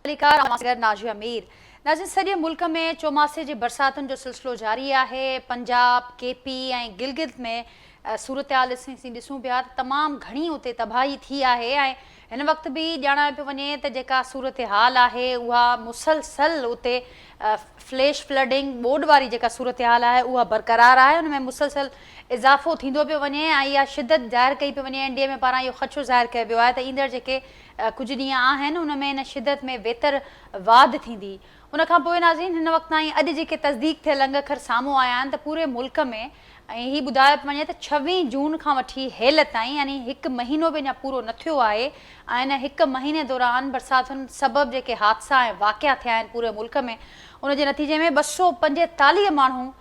नाज़िया मीर नाज़िन सॼे मुल्क में चौमासे जी बरसातुनि जो सिलसिलो जारी आहे। पंजाब, केपी ऐं गिलगित में सूरतहाल ॾिसूं पिया त तमामु घणी उते तबाही थी आहे ऐं हिन वक़्तु बि ॼाणायो पियो वञे त जेका सूरतहाल आहे उहा मुसलसल उते फ्लैश फ्लडिंग बोड वारी जेका सूरतहाल आहे उहा बरक़रार आहे। उन में मुसलसल इज़ाफ़ो थींदो पियो वञे ऐं इहा शिदत ज़ाहिर कई पई वञे। एनडीए में पारां इहो ख़दशो ज़ाहिर कयो वियो आहे त ईंदड़ जेके कुझु ॾींहं आहिनि उन में इन शिदत में बेहतर वाध थींदी। उन खां पोइ नाज़रीन हिन वक़्तु ताईं अॼु जेके तस्दीक थियल अंग अखर साम्हूं आया आहिनि त पूरे मुल्क में ऐं हीअ ॿुधायो पियो वञे त 26 जून खां वठी हेल ताईं यानी हिकु महीनो बि अञा पूरो न थियो आहे ऐं इन हिकु महीने दौरान बरसातुनि सबबि जेके हादसा ऐं वाक़िआ थिया आहिनि पूरे मुल्क में उन जे नतीजे में 245 माण्हू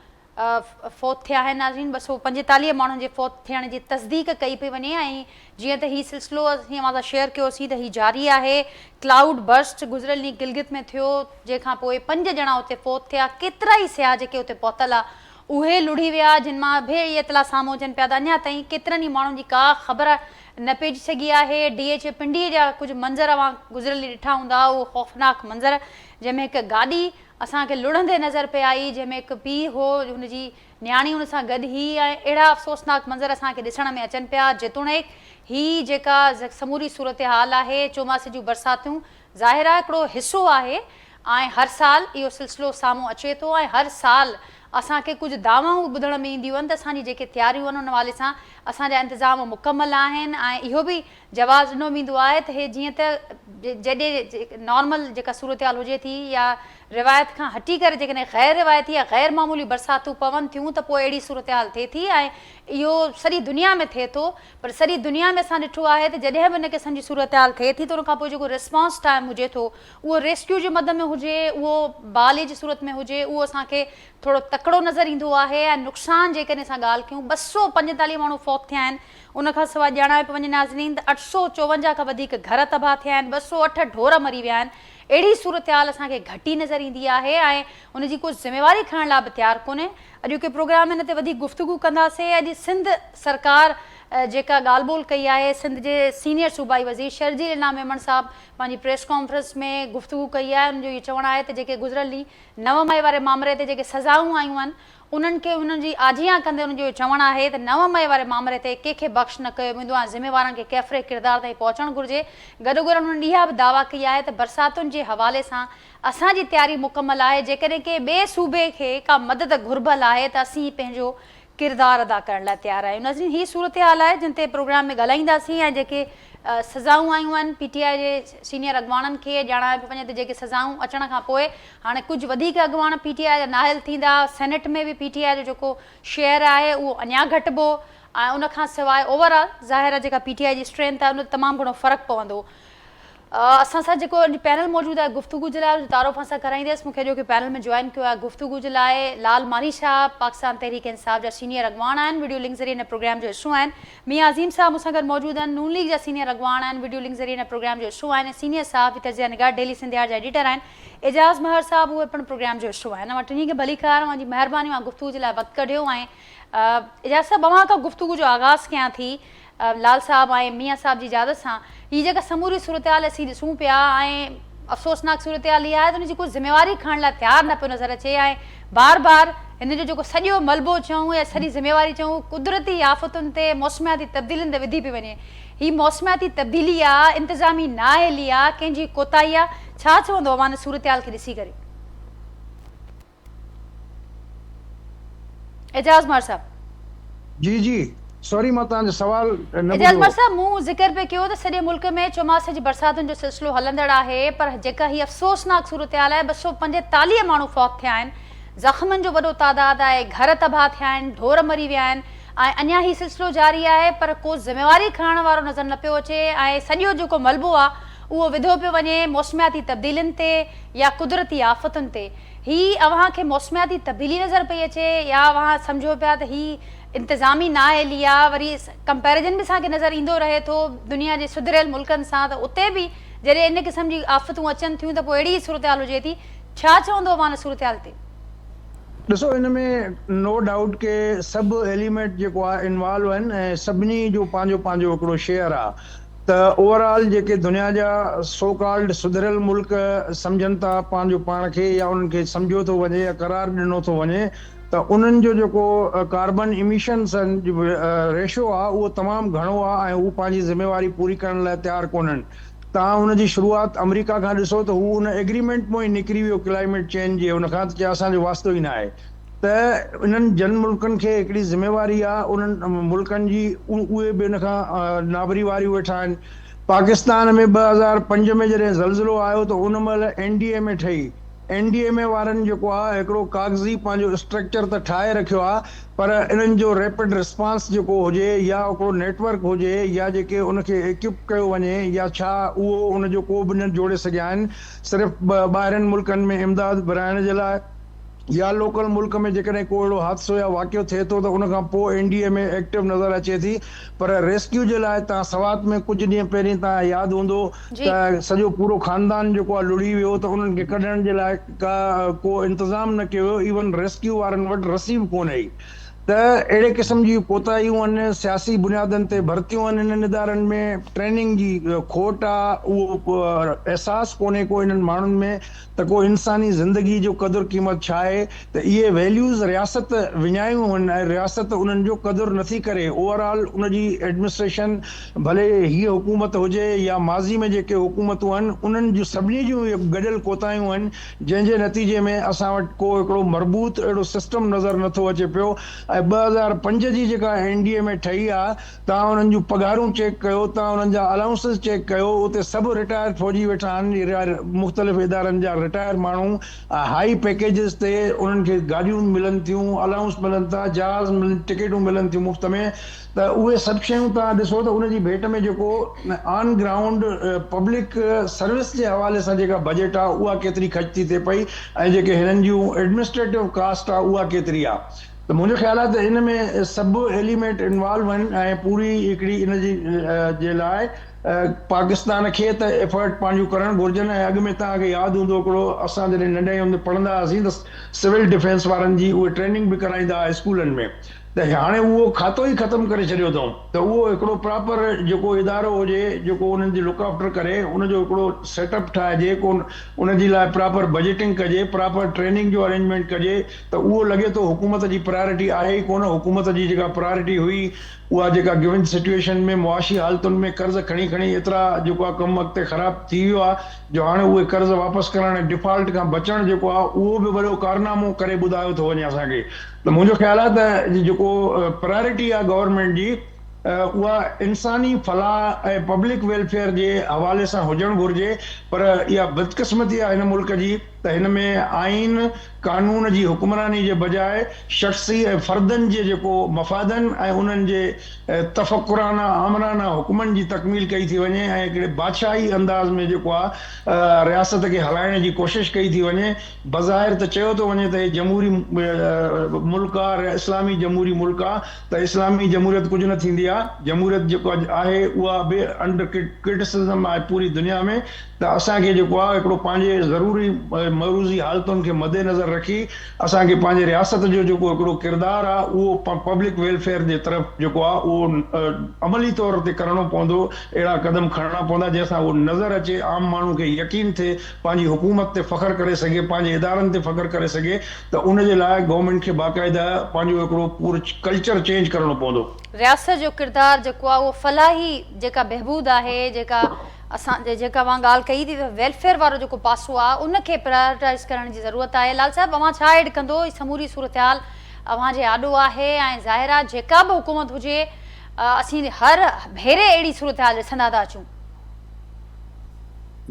फ़ौत थिया आहिनि। नाज़रीन 245 माण्हुनि जे फ़ौत थियण जी तस्दीक कई पई वञे ऐं जीअं त हीउ सिलसिलो असीं मां शेयर कयोसीं त हीउ जारी आहे। क्लाउड बर्स्ट गुज़िरियल ॾींहुं गिलगित में थियो जंहिंखां पोइ 5 ॼणा उते फ़ौत थिया। केतिरा ई सियाह जेके उते पहुतल आहे उहे लुढ़ी विया जिन मां बि इहे इतला साम्हूं अचनि पिया त अञा ताईं केतिरनि ई माण्हुनि जी का ख़बर न पइजी सघी आहे। DH पिंडीअ जा कुझु मंज़र गुज़िरियल ॾिठा हूंदा उहो ख़ौफ़नाक मंज़र जंहिंमें हिकु गाॾी असांखे लुढ़ंदे नज़र पे आई जंहिंमें हिकु पीउ हो हुनजी न्याणी हुन सां गॾु ई ऐं अहिड़ा अफ़सोसनाक मंज़र असांखे ॾिसण में अचनि पिया। जेतोणीकि हीअ जेका समूरी सूरत हाल आहे चौमासे जूं बरसातूं ज़ाहिर आहे हिकिड़ो हिसो आहे ऐं हर साल इहो सिलसिलो साम्हूं अचे थो ऐं हर साल असांखे कुझु दावाऊं ॿुधण में ईंदियूं आहिनि त असांजी जेके तयारियूं आहिनि उन हवाले सां असांजा इंतिज़ाम मुकमल आहिनि ऐं इहो बि जवाबु ॾिनो वेंदो आहे त हे जीअं त जॾहिं नॉर्मल जेका सूरत हाल हुजे थी या रिवायत खां हटी करे जेकॾहिं ग़ैर रिवायती या ग़ैर मामूली बरसातूं पवनि थियूं त पोइ अहिड़ी सूरत हाल थिए थी ऐं इहो सॼी दुनिया में थिए थो। पर सॼी दुनिया में असां ॾिठो आहे त जॾहिं बि इन क़िस्म जी सूरत हाल थिए थी त उन खां पोइ जेको रिस्पॉन्स टाइम हुजे थो उहो रेस्क्यू जे मद में हुजे उहो बाले जी सूरत में हुजे उहो असांखे थोरो तकिड़ो नज़र ईंदो आहे। ऐं नुक़सानु जेकॾहिं असां ॻाल्हि कयूं 245 माण्हू फ़ौत थिया आहिनि। उन खां सवाइ ॼाणायो पियो वञे नाज़रीन त 854 खां वधीक घर तबाह थिया आहिनि। 208 ढोर मरी विया आहिनि। अहिड़ी सूरत हाल असांखे घटि ई नज़र ईंदी आहे ऐं उनजी कुझु ज़िमेवारी खणण लाइ बि तयारु कोन्हे। अॼु के प्रोग्राम हिन ते वधीक गुफ़्तगू कंदासीं। अॼु सिंध सरकार जेका ॻाल्हि ॿोल कई आहे सिंध जे सीनियर सूबाई वज़ीर शर्जील इनाम मेमन साहब पंहिंजी प्रेस कॉन्फ्रेंस में गुफ़्तगू कई आहे। उनजो इहो चवणु आहे त जेके गुज़िरियल ॾींहुं 9 मई वारे मामले ते जेके सज़ाऊं आयूं आहिनि उन्हनि खे उन्हनि जी आजियां कंदे उनजो इहो चवणु आहे त 9 मई वारे मामले ते कंहिंखे बख़्श न कयो वेंदो आहे। ज़िमेवारनि खे कैफ़रे किरदार ताईं पहुचणु घुरिजे। गॾोगॾु उन्हनि इहा बि दावा कई आहे त बरसातुनि जे हवाले सां असांजी तयारी मुकमल आहे। जेकॾहिं के ॿिए सूबे खे का मदद घुरिबल आहे त असीं पंहिंजो किरदारु अदा करण लाइ तयारु आहियूं। नाज़रीन हीअ सूरत हाल आहे जिन ते प्रोग्राम में ॻाल्हाईंदासीं ऐं जेके सज़ाऊं आयूं आहिनि PTI जे सीनियर अॻुवाणनि खे ॼाणायो पियो वञे त जेके सज़ाऊं अचण खां पोइ हाणे कुझु वधीक अॻुवाण PTI जा नाहिल थींदा। सेनेट में बि PTI जो जेको शेयर आहे उहो अञा घटिबो ऐं उन खां सवाइ ओवरऑल ज़ाहिर आहे जेका PTI जी स्ट्रेंथ आहे उन ते तमामु घणो फ़र्क़ु पवंदो। असां सां जेको अॼु पैनल मौजूदु आहे गुफ़्तगू जे लाइ तारुफ़ असां कराईंदसि। मूंखे जेको पैनल में जॉइन कयो आहे गुफ़्तगू जे लाइ लाल मानी साहब पाकिस्तान तहरीक इंसाफ़ जा सीनियर अॻुवाण आहिनि। वीडियो लिंक ज़रिए हिन प्रोग्राम जो हिसो आहिनि। मियां अज़ीम साहब मूंसां गॾु मौजूदु आहिनि नून लीग जा सीनियर अॻुवाण आहिनि। वीडियो लिंक ज़रिए हिन प्रोग्राम जो हिसो आहिनि। सीनियर साहब तजिया निगाह डेली सिंधियार जा एडिटर आहिनि। एजाज़ महर साहब उहे पिणु प्रोग्राम जो हिसो आहिनि। मां टिनी खे भली कार मुंहिंजी महिरबानी मां गुफ़्तगू जे लाइ वक़्तु कढियो ऐं एजाज़ साहब अवां खां गुफ़्तगू जो आगाज़ कयां थी लाल साहब ऐं मियां साहब जी इजाज़त सां। हीअ जेका समूरी सूरत हाल असीं ॾिसूं पिया ऐं अफ़सोसनाक सूरत हाल इहा आहे त हुनजी कोई ज़िमेवारी खणण लाइ तयारु न पियो नज़र अचे ऐं बार बार हिन जो जेको सॼो मलबो चऊं या सॼी ज़िमेवारी चऊं कुदरती आफ़तुनि ते मौसमियाती तब्दीलियुनि ते विधी पई वञे। हीअ मौसमियाती तब्दीली आहे इंतिज़ामी नाअहली आहे कंहिंजी कोताही आहे। छा चवंदो अवां सूरत हाल खे ॾिसी करे? एजाज़ महर साहब जी जी सॉरी मां तव्हांजो सवाल एजाज़ महर साहब मूं ज़िक्र पे कयो त सॼे मुल्क में चौमासे जी बरसातुनि जो सिलसिलो हलंदड़ आहे पर जेका हीअ अफ़सोसनाक सूरत हाल आहे 245 माण्हू फ़ौत थिया आहिनि। ज़ख़्मनि जो वॾो तादाद आहे। घर तबाह थिया आहिनि। ढोर मरी विया आहिनि ऐं अञा हीअ सिलसिलो जारी आहे पर को ज़िमेवारी खणण वारो नज़र न पियो अचे ऐं सॼो जेको मलबो आहे उहो विधो पियो वञे मौसमियाती तब्दीलियुनि ते या कुदरती आफ़तुनि ते। हीअ अव्हांखे मौसमियाती तब्दीली नज़र पई अचे या अव्हां सम्झो पिया त हीअ इंतिज़ामी नाअहली आहे? वरी कंपेरिजन बि असांखे नज़र ईंदो रहे थो दुनिया जे सुधरियल मुल्कनि सां त उते बि जॾहिं इन क़िस्म जी आफ़तूं अचनि थियूं त पोइ अहिड़ी सूरत हाल हुजे थी। छा चवंदो अवां सूरत हाल ते? ॾिसो हिन में नो डाउट के सभु एलिमेंट जेको आहे इन्वॉल्व आहिनि ऐं सभिनी जो पंहिंजो पंहिंजो हिकिड़ो शेयर आहे। त त ओवरऑल जेके दुनिया जा सो कॉल्ड सुधरियल मुल्क सम्झनि था पंहिंजो पाण खे या उन्हनि खे सम्झो थो वञे या करार ॾिनो थो वञे त उन्हनि जो जेको कार्बन इमिशन्स रेशो आहे उहो तमामु घणो आहे ऐं हू पंहिंजी ज़िम्मेवारी पूरी करण लाइ तयारु कोन्हनि। तव्हां हुनजी शुरूआति अमेरिका खां ॾिसो त हू उन एग्रीमेंट मां ई निकिरी वियो क्लाइमेट चेंज जे, हुनखां त चए असांजो वास्तो ई न आहे। त इन्हनि जन मुल्कनि खे हिकिड़ी ज़िम्मेवारी आहे उन्हनि मुल्कनि जी, उहे बि इन खां नाबरी वारियूं वेठा आहिनि। पाकिस्तान में 2005 में जॾहिं ज़लज़लो आयो त उन महिल NDA में ठही, NDA वारनि जेको आहे हिकिड़ो कागज़ी पंहिंजो स्ट्रक्चर त ठाहे रखियो आहे, पर इन्हनि जो रैपिड रिस्पॉन्स जेको हुजे या हिकिड़ो नेटवर्क हुजे या जेके उनखे इक्विप कयो वञे या छा, उहो उनजो को बि न जोड़े सघिया आहिनि। सिर्फ़ु ॿाहिरनि मुल्कनि में इमदाद विराइण जे लाइ या लोकल मुल्क में जेकॾहिं को अहिड़ो हादसो या वाक़ियो थिए थो त उनखां पोइ NDA में एक्टिव नज़र अचे थी। पर रेस्क्यू जे लाइ तव्हां सवात में कुझु ॾींहं पहिरीं तव्हां यादि हूंदो त सॼो पूरो ख़ानदान जेको आहे लुड़ी वियो त उन्हनि खे कढण जे लाइ को इंतज़ाम न कयो, इवन रेस्क्यू वारनि वटि रसी बि कोन्हे। त अहिड़े क़िस्म जी कोताहियूं आहिनि, सियासी बुनियादनि ते भर्तियूं आहिनि इन्हनि इदारनि में, ट्रेनिंग जी खोट आहे, उहो अहसासु कोन्हे को इन्हनि माण्हुनि में त को इंसानी ज़िंदगी जो क़दुरु क़ीमत छा आहे। त इहे वैल्यूज़ रियासत विञायूं आहिनि ऐं रियासत उन्हनि जो क़दुरु नथी करे। ओवरऑल उनजी एडमिनिस्ट्रेशन, भले हीअ हुकूमत हुजे या माज़ी में जेके हुकूमतूं आहिनि, उन्हनि जूं सभिनी जूं गॾियल कोताहियूं आहिनि, जंहिंजे नतीजे में असां वटि को हिकिड़ो मरबूत अहिड़ो सिस्टम नज़र नथो अचे पियो। ऐं 2005 जी जेका NDA में ठही आहे, तव्हां उन्हनि जूं पघारूं चेक कयो, तव्हां उन्हनि जा अलाउंसिस चेक कयो, उते सभु रिटायर फौजी वेठा आहिनि, मुख़्तलिफ़ इदारनि जा रिटायर माण्हू, हाई पैकेजिस ते उन्हनि खे गाॾियूं मिलनि थियूं, अलाउंस मिलनि था, जहाज़ मिलनि, टिकेटूं मिलनि थियूं मुफ़्त में। त उहे सभु शयूं तव्हां ॾिसो त उनजी भेट में जेको ऑन ग्राउंड पब्लिक सर्विस जे हवाले सां जेका बजट आहे उहा केतिरी ख़र्च थी थिए पई, ऐं जेके हिननि जूं एडमिनिस्ट्रेटिव कास्ट आहे उहा केतिरी आहे। त मुंहिंजो ख़्यालु आहे त इन में सभु एलिमेंट इन्वॉल्व आहिनि ऐं पूरी हिकिड़ी इन जी जे लाइ पाकिस्तान खे त एफर्ट पंहिंजूं करणु घुरिजनि। ऐं अॻु में तव्हांखे यादि हूंदो हिकिड़ो असां जॾहिं नंढे हूंदे पढ़ंदा हुआसीं त सिविल डिफेंस वारनि जी उहे ट्रेनिंग बि कराईंदा हुआ स्कूलनि में, त हाणे उहो खातो ई ख़तमु करे छॾियो अथऊं। त उहो हिकिड़ो प्रॉपर जेको इदारो हुजे जेको उन्हनि जी लुक आफ्टर करे, उनजो हिकिड़ो सेटअप ठाहिजे, को उनजे लाइ प्रॉपर बजटिंग कजे, प्रॉपर ट्रेनिंग जो अरेंजमेंट कजे, त उहो लॻे थो हुकूमत जी प्रायोरिटी आहे ई कोन। हुकूमत जी जेका प्रायोरिटी हुई उहा जेका गिवन सिचुएशन में मुआशी हालतुनि में कर्ज़ खणी खणी एतिरा जेको आहे कमु अॻिते ख़राबु थी वियो आहे जो हाणे उहे कर्ज़ वापसि करण ऐं डिफॉल्ट खां बचणु जेको आहे उहो बि वॾो कारनामो करे ॿुधायो थो वञे असांखे। त मुंहिंजो ख़्यालु आहे त जेको प्रायोरिटी आहे गवर्नमेंट जी, उहा इंसानी फलाह ऐं पब्लिक वेलफेयर जे हवाले सां हुजणु घुरिजे। पर इहा बदकिस्मती आहे हिन मुल्क जी त हिन में आइन कानून जी हुक्मरानी जे बजाए शख़्सी ऐं फ़र्दनि जे जेको मफ़ादनि ऐं उन्हनि जे तफ़कुराना आमराना हुक्मनि जी तकमील कई थी वञे ऐं हिकिड़े बादशाही अंदाज़ में जेको आहे रियासत खे हलाइण जी कोशिशि कई थी वञे। बज़ाहिर त चयो थो वञे त जमहूरी मुल्क आहे, इस्लामी जमहूरी मुल्क आहे, त इस्लामी जमहूरियत कुझु न थींदी आहे। जमहूरियत जेको आहे उहा बि अंडर क्रिटिसिज़म आहे पूरी दुनिया में। त असांखे जेको आहे हिकिड़ो पंहिंजे ज़रूरी मरूज़ी हालतुनि खे मद्देनज़र रखी असांखे पंहिंजे रियासत जो जेको हिकिड़ो किरदारु आहे उहो पब्लिक वेलफेयर जे तरफ़ जेको आहे उहो अमली तौर ते करणो पवंदो, अहिड़ा क़दम खणणा पवंदा जंहिंसां उहो नज़र अचे, आम माण्हू खे यकीन थिए, पंहिंजी हुकूमत ते फ़ख्रु करे सघे, पंहिंजे इदारनि ते फ़ख्रु करे सघे। त उनजे लाइ गवर्नमेंट खे बाक़ाइदा पंहिंजो हिकिड़ो पूरो कल्चर चेंज करणो पवंदो। रियासत जो किरदारु जेको आहे उहो फलाही जेका बहबूद आहे, जेका असांजे जेका मां ॻाल्हि कई थी वेलफेयर वारो जेको पासो आहे उनखे प्रायोरिटाइज़ करण जी ज़रूरत आहे। लाल साहिबु अवां छा एड कंदो, ही समूरी सूरतहाल अवां जे आॾो आहे ऐं ज़ाहिर आहे जेका बि हुकूमत हुजे असीं हर भेरे अहिड़ी सूरतहाल ॾिसंदा था अचूं।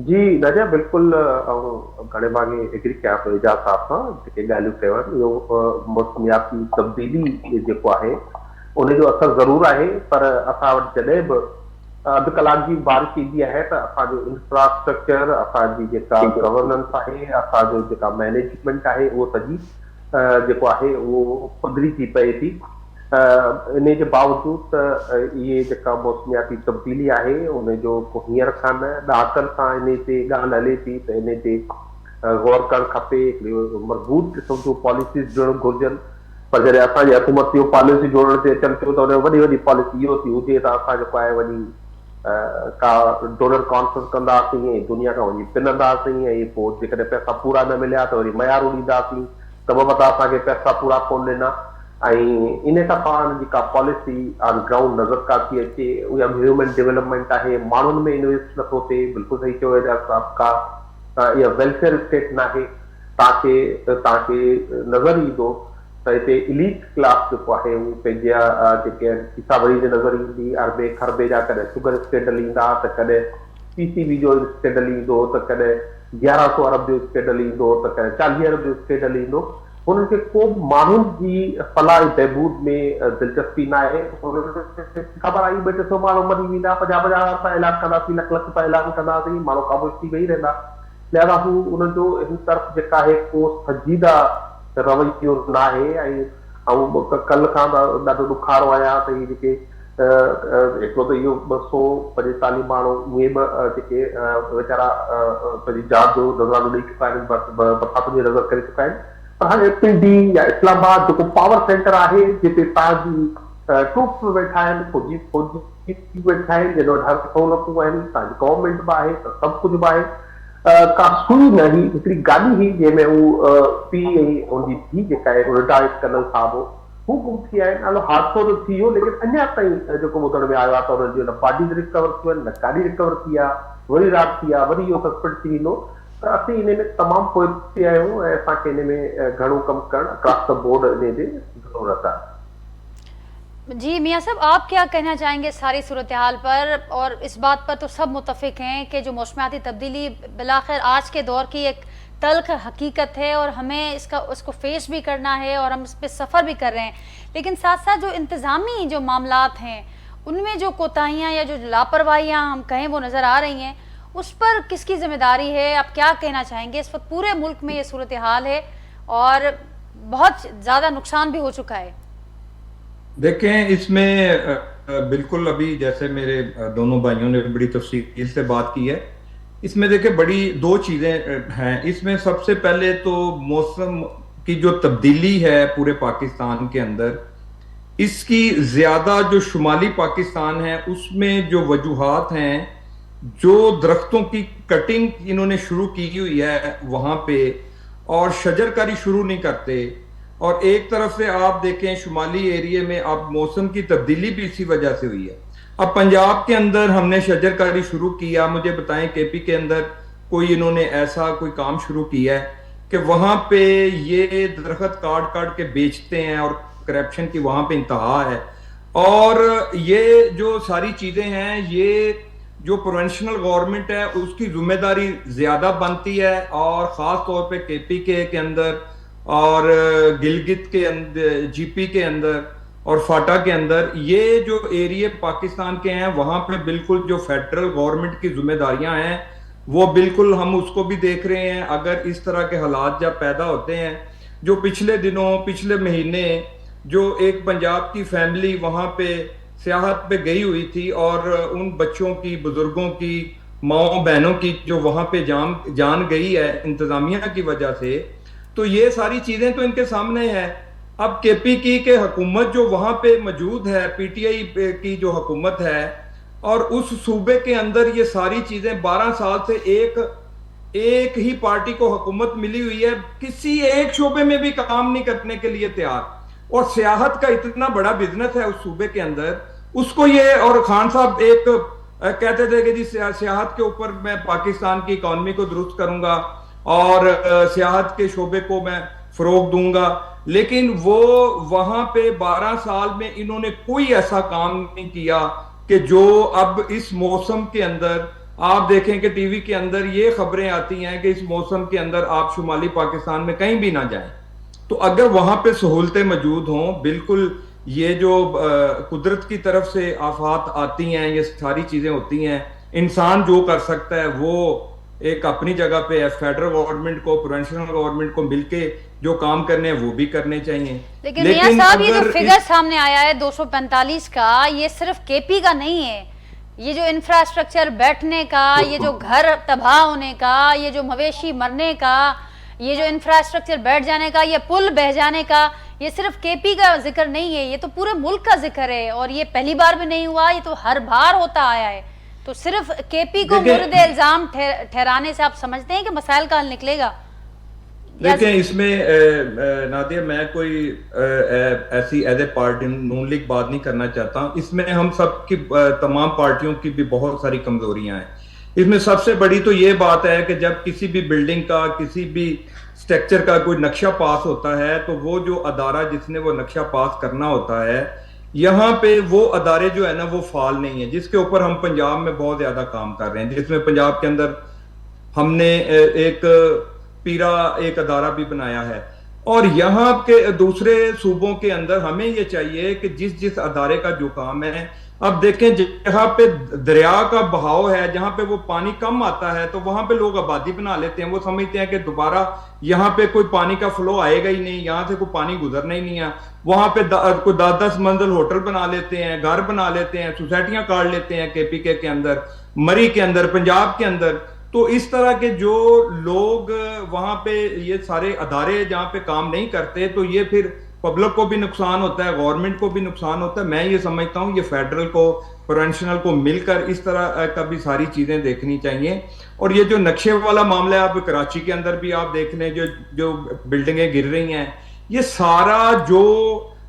जी नजा बिल्कुलु घणे भाङे एग्री कयां थो एजाज़ साहब सां जेके ॻाल्हियूं कयूं आहिनि। इहो मौसमियाती तब्दीली जेको आहे उनजो असरु ज़रूरु आहे, पर असां वटि जॾहिं बि अधु कलाक जी बारिश ईंदी आहे त असांजो इंफ्रास्ट्रक्चर, असांजी जेका गवर्नेंस आहे, असांजो जेका मैनेजमेंट आहे उहो सॼी जेको आहे उहो पधरी थी पए थी। इन जे बावजूदि त इहे जेका मौसमियाती तब्दीली आहे उनजो हींअर खां न ॾहाकनि सां इन ते ॻाल्हि हले थी त इन ते गौर करणु खपे, मज़बूत क़िस्म जूं पॉलिसीज़ ॾियणु घुरिजनि। पर जॾहिं असांजी हुकूमत इहो पॉलिसी जोड़ण ते अचनि पियो त उन वॾी वॾी पॉलिसी इहो थी हुजे त असां जेको आहे वॾी का डोनर कॉन्फ्रेंस कंदासीं, दुनिया खां वञी पिनंदासीं, ऐं पोइ जेकॾहिं पैसा पूरा न मिलिया त वरी मयारू ॾींदासीं, सबब त असांखे पैसा पूरा कोन ॾिना। ऐं इन खां पाण जेका पॉलिसी ऑन ग्राउंड नज़र का थी अचे, उहा ह्यूमन डेवलपमेंट आहे, माण्हुनि में इन्वेस्ट नथो थिए। बिल्कुलु सही चयो का इहा वेलफेयर स्टेट न आहे। तव्हांखे नज़र ईंदो त हिते इलीट क्लास जेको आहे उहो पंहिंजा जेके हिसाबरी जे नज़र ईंदी, अरबे खरबे जा कॾहिं शुगर स्केंडल ईंदा, त कॾहिं PCB जो स्केंडल ईंदो, त कॾहिं 1100 अरब जो स्केंडल ईंदो, त कॾहिं 40 अरब जो स्केंडल ईंदो। हुननि खे को माण्हुनि जी फलाह बहबूद में दिलचस्पी न आहे। ख़बर आई भई 200 माण्हू मरी वेंदा, 50-50 रुपया ऐलान कंदासीं, लख रुपया ऐलान कंदासीं, माण्हू ख़ामोश थी वेही रहंदा। लिहाज़ा हू उन्हनि जो हिन तरफ़ जेका आहे को संजीदा रवैयो न आहे। ऐं कल्ह खां ॾाढो ॾुखारो आया त इहे जेके हिकिड़ो त इहो 245 माण्हू उहे बि जेके वीचारा पंहिंजी जात जो नज़रानो ॾेई चुका आहिनि, बरसातुनि जी नज़र करे चुका आहिनि। पर हाणे पिंडी या इस्लामाबाद जेको पावर सेंटर आहे, जिते तव्हांजी ट्रूप्स वेठा आहिनि, फौजी वेठा आहिनि, जिन वटि हर सहूलियतूं आहिनि, तव्हांजी गवर्नमेंट बि आहे, त सभु कुझु बि आहे। का सुई न हुई, हिकिड़ी गाॾी हुई जंहिंमें हू पीउ ऐं हुनजी धीउ जेका आहे रिटायर्ड कर्नल साहब हू गुम थी आया आहिनि। नालो हादसो त थी वियो, लेकिन अञा ताईं जेको ॿुधण में आयो आहे त हुननि जो न बॉडीज़ रिकवर थियूं आहिनि, न गाॾी रिकवर थी आहे, वरी राति थी आहे, वरी इहो सस्पेंड थी वेंदो। त असीं इन में तमामु पोइ आहियूं ऐं असांखे इन में घणो कमु करणु अक्रॉस द बोर्ड इन जी ज़रूरत आहे। जी मियाँ साहब, आप क्या कहना चाहेंगे सारी सूरत हाल पर? और इस बात पर तो सब मुतफिक हैं कि जो मौसमियाती तब्दीली बिलाखिर आज के दौर की एक तल्ख हकीकत है और हमें उसको फेस भी करना है और हम इस पर सफ़र भी कर रहे हैं। लेकिन साथ साथ जो इंतज़ामी जो मामलात हैं उनमें जो कोताहियाँ या जो लापरवाहियाँ हम कहें वो नज़र आ रही हैं, उस पर किसकी जिम्मेदारी है? आप क्या कहना चाहेंगे? इस वक्त पूरे मुल्क में ये सूरत हाल है और बहुत ज़्यादा नुकसान भी हो चुका है। देखें, इसमें बिल्कुल अभी जैसे मेरे दोनों भाइयों ने बड़ी तफसील से बात की है, इसमें देखिए बड़ी दो चीज़ें हैं। इसमें सबसे पहले तो मौसम की जो तब्दीली है पूरे पाकिस्तान के अंदर, इसकी ज़्यादा जो शुमाली पाकिस्तान है उसमें जो वजूहात हैं, जो दरख्तों की कटिंग इन्होंने शुरू की हुई है वहाँ पे, और शजरकारी शुरू नहीं करते। और एक तरफ से आप देखें शुमाली एरिया में अब मौसम की तब्दीली भी इसी वजह से हुई है। अब पंजाब के अंदर हमने शजरकारी शुरू किया, मुझे बताएं KP के अंदर कोई इन्होंने ऐसा कोई काम शुरू किया है कि वहाँ पे ये दरख्त काट काट के बेचते हैं और करप्शन की वहाँ पे इंतहा है। और ये जो सारी चीज़ें हैं, ये जो प्रोविंशियल गवर्नमेंट है उसकी जिम्मेदारी ज़्यादा बनती है, और ख़ास तौर पे KP के अंदर और गिलगित के अंदर, GP के अंदर और फाटा के अंदर, ये जो एरिया पाकिस्तान के हैं वहाँ पे बिल्कुल जो फेडरल गवर्नमेंट की जिम्मेदारियां हैं वो बिल्कुल हम उसको भी देख रहे हैं। अगर इस तरह के हालात जब पैदा होते हैं, जो पिछले दिनों पिछले महीने जो एक पंजाब की फैमिली वहाँ पे सियाहत पे गई हुई थी और उन बच्चों की, बुजुर्गों की, माओ बहनों की जो वहाँ पे जान गई है इंतजामिया की वजह से, तो ये सारी चीजें तो इनके सामने है। अब KP की हुकूमत जो वहां पे मौजूद है, PTI की जो हुकूमत है, और उस सूबे के अंदर ये सारी चीजें 12 साल से एक ही पार्टी को हुकूमत मिली हुई है, किसी एक शोबे में भी काम नहीं करने के लिए तैयार। और सियाहत का इतना बड़ा बिजनेस है उस सूबे के अंदर, उसको ये, और खान साहब एक कहते थे कि जी सियाहत के ऊपर मैं पाकिस्तान की इकॉनमी को दुरुस्त करूंगा और सियाहत के शोबे को मैं फरोग दूंगा, लेकिन वो वहां पे 12 साल में इन्होंने कोई ऐसा काम नहीं किया कि जो अब इस मौसम के अंदर आप देखें कि टीवी के अंदर ये खबरें आती हैं कि इस मौसम के अंदर आप शुमाली पाकिस्तान में कहीं भी ना जाएं। तो अगर वहां पे सहूलतें मौजूद हों, बिल्कुल ये जो कुदरत की तरफ से आफात आती हैं, ये सारी चीजें होती हैं, इंसान जो कर सकता है वो एक अपनी जगह पे है। फेडरल गवर्नमेंट को, प्रोविंशियल गवर्नमेंट को मिलके जो काम करने हैं वो भी करने चाहिए। लेकिन मियां साहब, ये जो फिगर सामने आया है 245 का, ये सिर्फ KP का नहीं है। ये जो इंफ्रास्ट्रक्चर बैठने का, ये जो घर तबाह होने का, ये जो मवेशी मरने का, ये जो इंफ्रास्ट्रक्चर बैठ जाने का, ये पुल बह जाने का, ये सिर्फ KP का जिक्र नहीं है, ये तो पूरे मुल्क का जिक्र है। और ये पहली बार भी नहीं हुआ, ये तो हर बार होता आया है। तो सिर्फ केपी को देखिए- मुर्द इल्जाम ठहराने से आप समझते हैं कि मसाइल का हल निकलेगा? देखिए इसमें नादिया, मैं कोई ऐसी as a party Noon league बात नहीं करना चाहता हूं। इसमें हम सब की तमाम पार्टियों की भी बहुत सारी कमजोरियां हैं। इसमें सबसे बड़ी तो ये बात है कि जब किसी भी बिल्डिंग का, किसी भी स्ट्रक्चर का कोई नक्शा पास होता है, तो वो जो अदारा जिसने वो नक्शा पास करना होता है, यहाँ पे वो अदारे जो है ना वो फाल नहीं है, जिसके ऊपर हम पंजाब में बहुत ज्यादा काम कर रहे हैं। जिसमें पंजाब के अंदर हमने एक पीरा एक अदारा भी बनाया है, और यहाँ के दूसरे सूबों के अंदर हमें ये चाहिए कि जिस जिस अदारे का जो काम है, अब देखें जहाँ पे दरिया का बहाव है, जहाँ पे वो पानी कम आता है, तो वहां पे लोग आबादी बना लेते हैं। वो समझते हैं कि दोबारा यहाँ पे कोई पानी का फ्लो आएगा ही नहीं, यहाँ से कोई पानी गुजरना ही नहीं है। वहां पे कोई 10-10 मंजिल होटल बना लेते हैं, घर बना लेते हैं, सोसाइटियां काट लेते हैं केपीके के अंदर, मरी के अंदर, पंजाब के अंदर। तो इस तरह के जो लोग वहां पे ये सारे अदारे जहां पे काम नहीं करते, तो ये फिर पब्लिक को भी नुकसान होता है, गवर्नमेंट को भी नुकसान होता है। मैं ये समझता हूँ ये फेडरल को, प्रोविंशियल को मिलकर इस तरह का भी सारी चीजें देखनी चाहिए। और ये जो नक्शे वाला मामला है, आप कराची के अंदर भी आप देख लें, जो बिल्डिंगें गिर रही हैं, ये सारा जो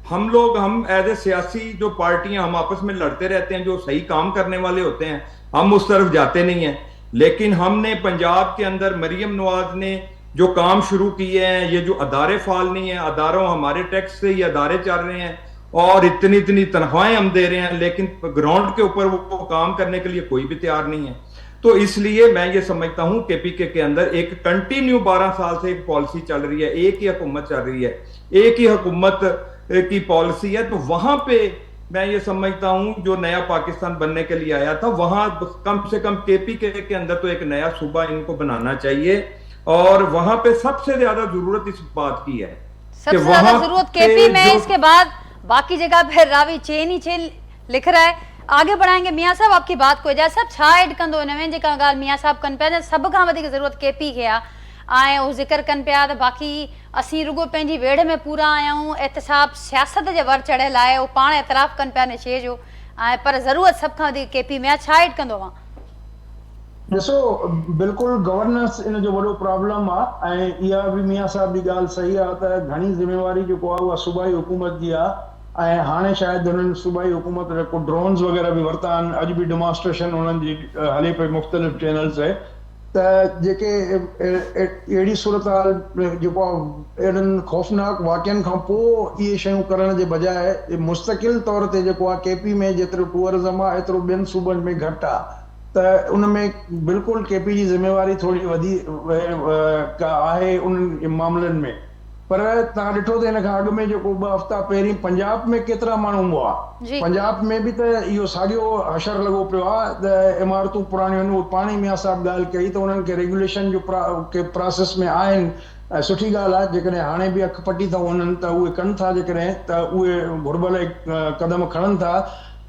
हम एज ए सियासी जो पार्टियां हम आपस में लड़ते रहते हैं, जो सही काम करने वाले होते हैं, हम उस तरफ जाते नहीं हैं। लेकिन हमने पंजाब के अंदर मरियम नवाज ने जो काम शुरू किए हैं, ये जो अदारे फाल नहीं है, अदारों हमारे टैक्स से ये अदारे चल रहे हैं, और इतनी इतनी तनख्वाहें हम दे रहे हैं, लेकिन ग्राउंड के ऊपर वो काम करने के लिए कोई भी तैयार नहीं है। तो इसलिए मैं ये समझता हूं केपीके के अंदर एक कंटिन्यू 12 साल से एक पॉलिसी चल रही है, एक ही हुकूमत चल रही है, एक ही हुकूमत की पॉलिसी है। तो वहां पे मैं ये समझता हूं जो नया पाकिस्तान बनने के लिए आया था, वहां कम से कम केपीके के अंदर तो एक नया सूबा इनको बनाना चाहिए। और वहां पे सबसे ज्यादा जरूरत इस बात की है, सबसे ज्यादा जरूरत केपी में, इसके बाद बाकी जगह पे रावी चेन ही चेन लिख रहा है। आगे बढ़ाएंगे मियां साहब आपकी बात को। एजाज साहब छा ऐड कंदो हिनमें जेका ॻाल्हि मियां साहब कनि पिया, सब खां वधीक ज़रूरत केपी खे आहे, ऐं उहो ज़िक्र कनि पिया त बाक़ी असीं रुगो पंहिंजी वेढ़ में पूरा आहियूं, एहतिसाब सियासत जे वर चढ़ियल आहे, उहो पाण एतराफ़ कनि पिया इन शइ जो, ऐं पर ज़रूरत सभ खां वधीक केपी में आहे। छा ऐड कंदो मां? ॾिसो, बिल्कुलु गवर्नेंस इन जो वॾो प्रॉब्लम आहे, ऐं इहा बि मियां साहब जी ॻाल्हि सही आहे त घणी ज़िम्मेवारी जेको आहे उहा सूबाई हुकूमत जी आहे। ऐं हाणे शायदि हुननि सूबाई हुकूमत जेको ड्रोन्स वग़ैरह बि वरिता आहिनि, अॼु बि डिमॉन्स्ट्रेशन हुननि जी हले पई मुख़्तलिफ़ चैनल्स ते, त जेके अहिड़ी सूरत हाल जेको आहे अहिड़नि ख़ौफ़नाक वाक़िअनि खां पोइ इहे शयूं करण जे बजाए मुस्तक़िल तौर ते जेको आहे केपी में जेतिरो टूरिज़म आहे एतिरो ॿियनि सूबनि में घटि आहे, त उन में बिल्कुलु केपी जी ज़िम्मेवारी थोरी वधी आहे उन्हनि मामलनि में। पर तव्हां ॾिठो त हिन खां अॻु में जेको 2 हफ़्ता पहिरीं पंजाब में केतिरा माण्हू हुआ, पंजाब में बि त इहो साॻियो हशर लॻो पियो आहे त इमारतूं पुराणियूं आहिनि। उहो पाणी मियां साहब ॻाल्हि कई त उन्हनि खे रेगुलेशन जो के प्रोसेस में आहिनि, ऐं सुठी ॻाल्हि आहे। जेकॾहिं हाणे बि अखि पटी था वञनि त उहे कनि था, जेकॾहिं त उहे घुर्बल क़दम खणनि था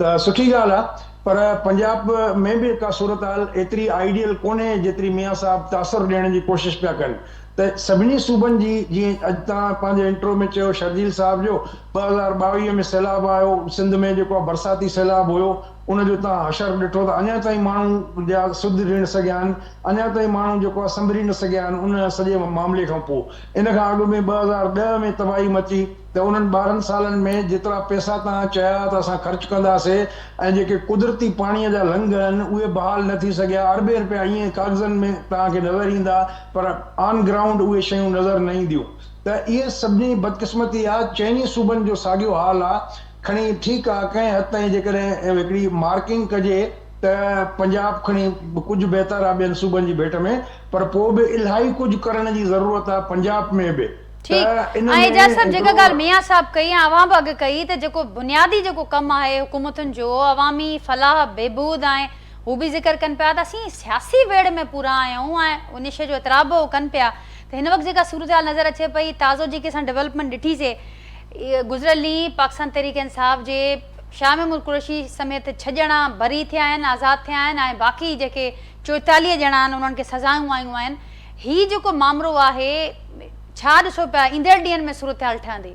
त सुठी ॻाल्हि आहे। पर पंजाब में बि का सूरत हाल एतिरी आइडियल कोन्हे जेतिरी मियां साहब तासुर ॾियण जी कोशिशि पिया कनि। त सभिनी सूबनि जी, जीअं अॼु तव्हां पंहिंजे इंट्रो में चयो शर्जील साहब जो 2022 में सैलाब आयो, सिंध में जेको आहे बरसाती सैलाब हुयो, उनजो तव्हां हशर ॾिठो त अञा ताईं माण्हू जा सुध ॾियण सघिया आहिनि, अञा ताईं माण्हू जेको आहे संभरी न सघिया आहिनि उन सॼे मामले खां पोइ। इन खां अॻु में 2010 में तबाही मची, त उन्हनि 12 सालनि में जेतिरा पैसा तव्हां चया त असां ख़र्च कंदासीं, ऐं जेके कुदरती पाणीअ जा लंघ आहिनि उहे बहाल न थी सघिया। अरबे रुपया ईअं कागज़नि में तव्हांखे नज़र ईंदा, पर ऑन ग्राउंड उहे शयूं नज़र न ईंदियूं। त इहे सभिनी बदकिस्मती आहे। चइनी सूबनि जो साॻियो हाल आहे। खणी ठीकु आहे, कंहिं हद ताईं जेकॾहिं हिकिड़ी मार्किंग कजे त पंजाब खणी कुझु बहितर आहे ॿियनि सूबनि जी भेट में, पर पोइ बि इलाही कुझु करण जी ज़रूरत आहे पंजाब में बि। एजाज साहब जेका ॻाल्हि मियां साहब कई, अवां बि अॻु कई, त जेको बुनियादी जेको कमु आहे हुकूमतुनि जो, अवामी फलाह बेबूद ऐं हू बि ज़िक्र कनि पिया त असीं सियासी वेड़ में पूरा आहियूं, ऐं उन शइ जो एतिराब कनि पिया। त हिन वक़्तु जेका सूरत हाल नज़र अचे पई, ताज़ो जेके असां डेवलपमेंट ॾिठीसीं, गुज़िरियल ॾींहुं पाकिस्तान तहरीक इंसाफ़ जे शामिम कुरैशी समेत 6 ॼणा बरी थिया आहिनि, आज़ादु थिया आहिनि, ऐं बाक़ी जेके 44 ॼणा आहिनि उन्हनि खे सज़ाऊं आयूं आहिनि। हीउ जेको मामिलो आहे, छा ॾिसो पिया ईंदड़ ॾींहंनि में सूरत हाल ठहंदी?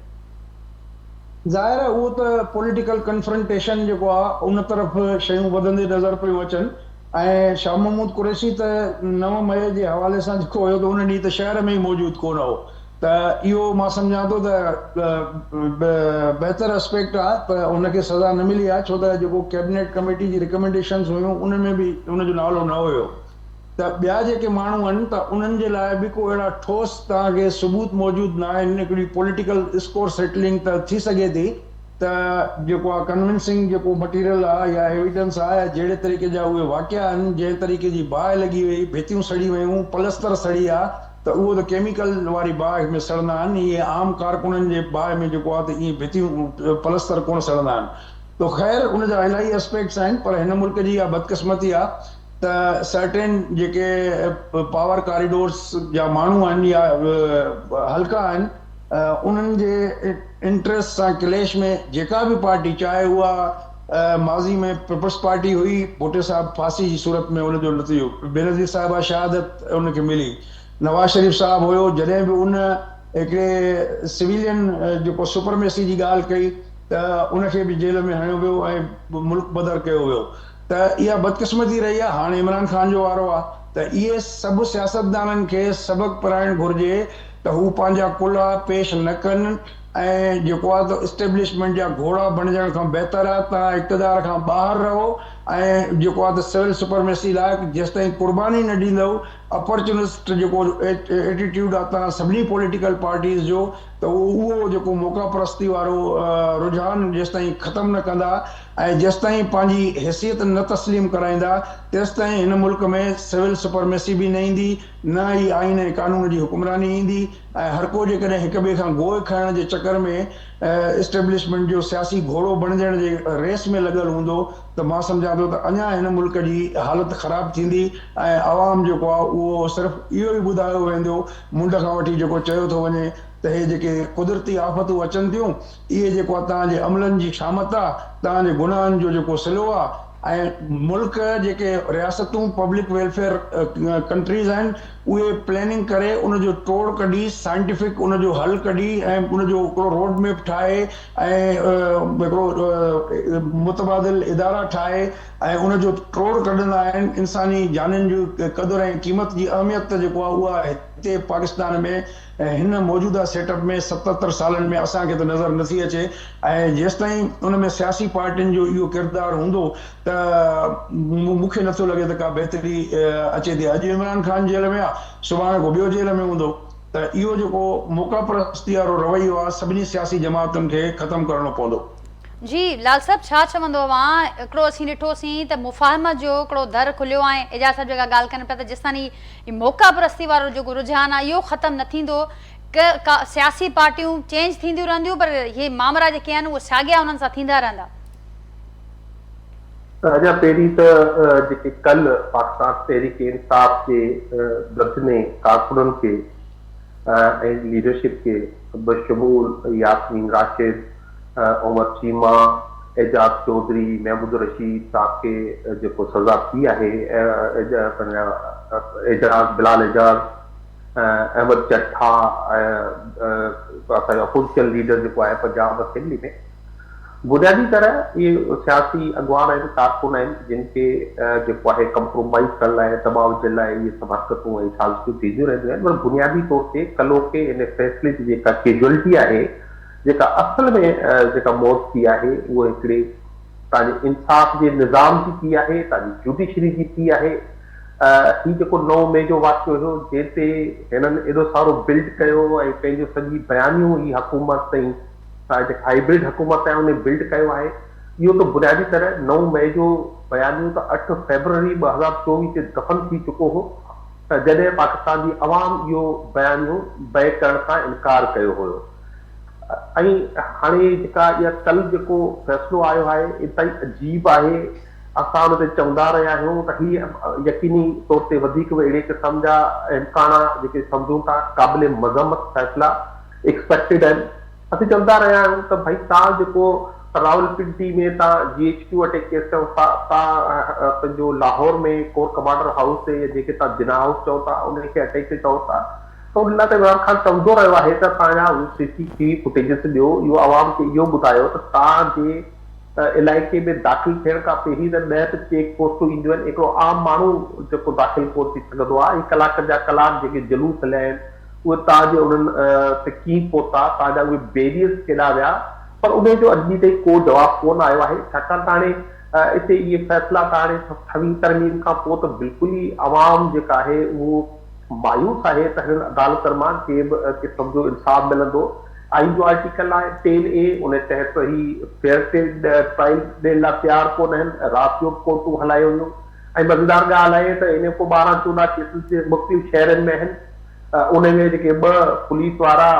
ज़ाहिर आहे उहो त पॉलिटिकल कन्फ्रंटेशन जेको आहे उन तरफ़ शयूं वधंदे नज़र पियूं अचनि, ऐं शाह महमूद कुरैशी त 9 मई जे हवाले सां जेको हुयो त उन ॾींहुं त शहर में ई मौजूदु कोन हो, त इहो मां सम्झां थो त बहितर एस्पेक्ट आहे, पर उनखे सज़ा न मिली आहे छो त जेको कैबिनेट कमेटी जी रिकमेंडेशन्स हुयूं उन में बि उनजो नालो न हुयो। त ॿिया जेके माण्हू आहिनि त उन्हनि जे लाइ बि को अहिड़ा ठोस तव्हांखे सबूत मौजूदु न आहिनि। हिकिड़ी पॉलिटिकल स्कोर सेटलिंग त थी सघे थी त जेको आहे कन्विंसिंग जेको मटीरियल आहे या एविडेंस आहे, जहिड़े तरीक़े जा उहे वाक़िया आहिनि, जहिड़े तरीक़े जी बाहि लॻी वई, भितियूं सड़ी वयूं, पलस्तर सड़ी आहे, त उहो त केमिकल वारी बाहि में सड़ंदा आहिनि। इहे आम कारकुननि जे बाहि में जेको आहे त इहे भितियूं पलस्तर कोन सड़ंदा आहिनि। तो ख़ैर उनजा इलाही एस्पेक्ट्स आहिनि, पर हिन मुल्क जी इहा बदकिस्मती आहे त सर्टेन जेके पावर कॉरिडोर्स जा माण्हू आहिनि या हल्का आहिनि, उन्हनि जे इंट्रस्ट सां क्लेश में जेका बि पार्टी, चाहे उहा माज़ी में पीपल्स पार्टी हुई, भुट्टो साहब फांसी जी सूरत में उनजो नतीजो, बेनज़ीर साहिबा शहादत उनखे मिली, नवाज़ शरीफ़ साहब हुयो, जॾहिं बि उन हिकिड़े सिविलियन जेको सुपरमेसी जी ॻाल्हि कई त उनखे बि जेल में हणियो वियो ऐं मुल्क बदर कयो वियो। त इहा बदकिस्मती रही आहे। हाणे इमरान ख़ान जो वारो आहे, त इहे सभु सियासतदाननि खे सबक़ पढ़ाइणु घुरिजे त हू पंहिंजा कुल्हा पेश न कनि, ऐं जेको आहे त इस्टेब्लिशमेंट जा घोड़ा बणिजण खां बहितर आहे तव्हां इक़्तिदार खां ॿाहिरि रहो, ऐं जेको आहे त सिविल सुपरमेसी लाइ जेसिताईं कुर्बानी न ॾींदव, अपॉर्चुनिस्ट जेको एटीट्यूड आहे तव्हां सभिनी पॉलिटिकल पार्टीज़ जो, त उहो जेको मौक़ा परस्ती वारो रुझान जेसिताईं ख़तमु न कंदा ऐं जेसिताईं पंहिंजी हैसियत न तस्लीम कराईंदा, तेसिताईं हिन मुल्क में सिविल सुपरमेसी बि न ईंदी, न ई आइन ऐं कानून जी हुकुमरानी ईंदी। ऐं हर को जेकॾहिं हिक ॿिए खां गोए खाइण जे चकर में इस्टेब्लिशमेंट जो सियासी घोड़ो बणिजण जे रेस में लॻल हूंदो, त मां सम्झां थो त अञा हिन मुल्क जी हालत ख़राब थींदी ऐं आवाम जेको आहे उहो सिर्फ़ु इहो ई ॿुधायो वेंदो, मुंड खां वठी जेको चयो थो वञे त हे जेके कुदरती आफ़तूं अचनि थियूं, इहे जेको आहे तव्हांजे अमलनि जी शामत आहे, तव्हांजे गुनाहनि जो जेको सिलो आहे, ऐं मुल्क जेके रियासतूं पब्लिक वेलफेयर कंट्रीज़ आहिनि, उहे प्लैनिंग करे उनजो तोड़ कढी, साइंटिफिक उनजो हल कढी ऐं उनजो हिकिड़ो रोड मैप ठाहे ऐं हिकिड़ो मुतबादिल इदारा ठाहे ऐं उनजो तोड़ कढंदा आहिनि। इंसानी जाननि जी क़दुरु ऐं क़ीमत जी अहमियत जेको आहे उहा हिते पाकिस्तान में हिन मौजूदा सेटअप में 77 सालनि में असांखे त नज़र नथी अचे। ऐं जेसिताईं उन में सियासी पार्टियुनि जो इहो किरदारु हूंदो त मूंखे नथो लॻे त का बहितरी अचे थी। अॼु इमरान ख़ान जेल में आहे, सुभाणे को ॿियो जेल में हूंदो, त इहो जेको मौक़ा परस्ती वारो रवैयो आहे सभिनी सियासी जमातुनि खे ख़तमु करणो पवंदो। जी लाल साहब, छा चवंदो अवां? हिकिड़ो असीं ॾिठोसीं त मुफ़ाहमत जो हिकिड़ो दर खुलियो आहे, एजाज साहब जेका ॻाल्हि कनि पिया त जेसिताईं मौक़ा परस्ती वारो जेको रुझान आहे इहो ख़तमु न थींदो, सियासी पार्टियूं चेंज थींदियूं रहंदियूं, पर इहे मामला जेके आहिनि उहे साॻिया उन्हनि सां थींदा रहंदा। अञा पहिरीं त जेके कल पाकिस्तान तहरीक इंसाफ जे बदने कारकुननि खे ऐं लीडरशिप खे बशमूल यासमीन राशिद, उमर चीमा, एजाज चौधरी, महमूद रशीद साहब खे जेको सज़ा थी आहे, एजाज बिलाल एजाज, अहमद चट्ठा, असांजो अपोजिशन लीडर जेको आहे पंजाब असेंबली में, बुनियादी तरह ये सियासी अगवान आहिनि, कारकुन आहिनि, जिन खे जेको आहे कंप्रोमाइज़ करण लाइ, दबाव जे लाइ इहे सभु हरकतूं ऐं साज़िशूं थींदियूं रहंदियूं आहिनि। पर बुनियादी तौर ते कलो के इन फ़ैसिले जी जेका कैजुअलिटी आहे, जेका असल में जेका मौत थी आहे, उहा हिकिड़े तव्हांजे इंसाफ़ जे निज़ाम जी थी आहे, तव्हांजी जुडिशरी जी थी आहे। ही जेको 9 मई जो वाक़ियो हुयो, जंहिं ते हिननि एॾो सारो बिल्ड कयो ऐं पंहिंजो सॼी बयानियूं ही हुकूमत ताईं जेका हाइब्रिड हुकूमत आहे उन बिल्ड कयो आहे, इहो त बुनियादी तरह 9 मई जो बयानियूं त 8 फरवरी 2024 ते दफ़न थी चुको हो, जॾहिं पाकिस्तान जी अवाम इहो बयानियूं बय करण खां इनकार कयो हुयो। ऐं हाणे जेका इहा कल जेको फ़ैसिलो आयो आहे, इंतहाई अजीब आहे। असां हुन ते चवंदा रहिया आहियूं त हीअ यकीनी तौर ते वधीक अहिड़े क़िस्म जा इम्काना जेके सम्झूं था क़ाबिल मज़म्मत फ़ैसिला एक्सपेक्टेड आहिनि। असीं चवंदा रहिया आहियूं त भई तव्हां जेको रावलपिंडी में तव्हां GHQ अटैक केस चओ था, तव्हां पंहिंजो लाहौर में कोर कमांडर हाउस ते जेके तव्हां जिना हाउस चओ था उनखे अटैक चओ था, त उन लाइ त इमरान ख़ान चवंदो रहियो आहे त तव्हांजा CCTV फुटेजिस ॾियो, इहो आवाम खे इहो ॿुधायो त तव्हांजे इलाइक़े में दाख़िल थियण खां पहिरीं त 10 चेक पोस्टूं ईंदियूं आहिनि। हिकिड़ो आम माण्हू जेको दाख़िल कोन थी सघंदो आहे। कलाक जा कलाक जेके जुलूस हलिया आहिनि उहे तव्हांजे उन्हनि ते कीअं पहुता, तव्हांजा उहे बैरियर्स केॾा विया, पर उन जो अॼु ॾींहं ताईं को जवाबु कोन आयो आहे। छाकाणि त हाणे हिते इहे फ़ैसिला त हाणे 26 तरमीम खां पोइ त बिल्कुलु ई आवाम जेका आहे उहो मायूस आहे त हिननि अदालतनि मां के बि क़िस्म जो इंसाफ़ मिलंदो। आइन जो आर्टिकल आहे 10A, उन तहत ही फेयर ट्रायल ॾियण लाइ तयारु कोन आहिनि। राति जो कोर्टूं हलायूं हुयूं ऐं मज़ेदार ॻाल्हि आहे त इन को 12-14 केसिस मुख़्तलिफ़ शहरनि में आहिनि। उन में जेके 2 पुलिस वारा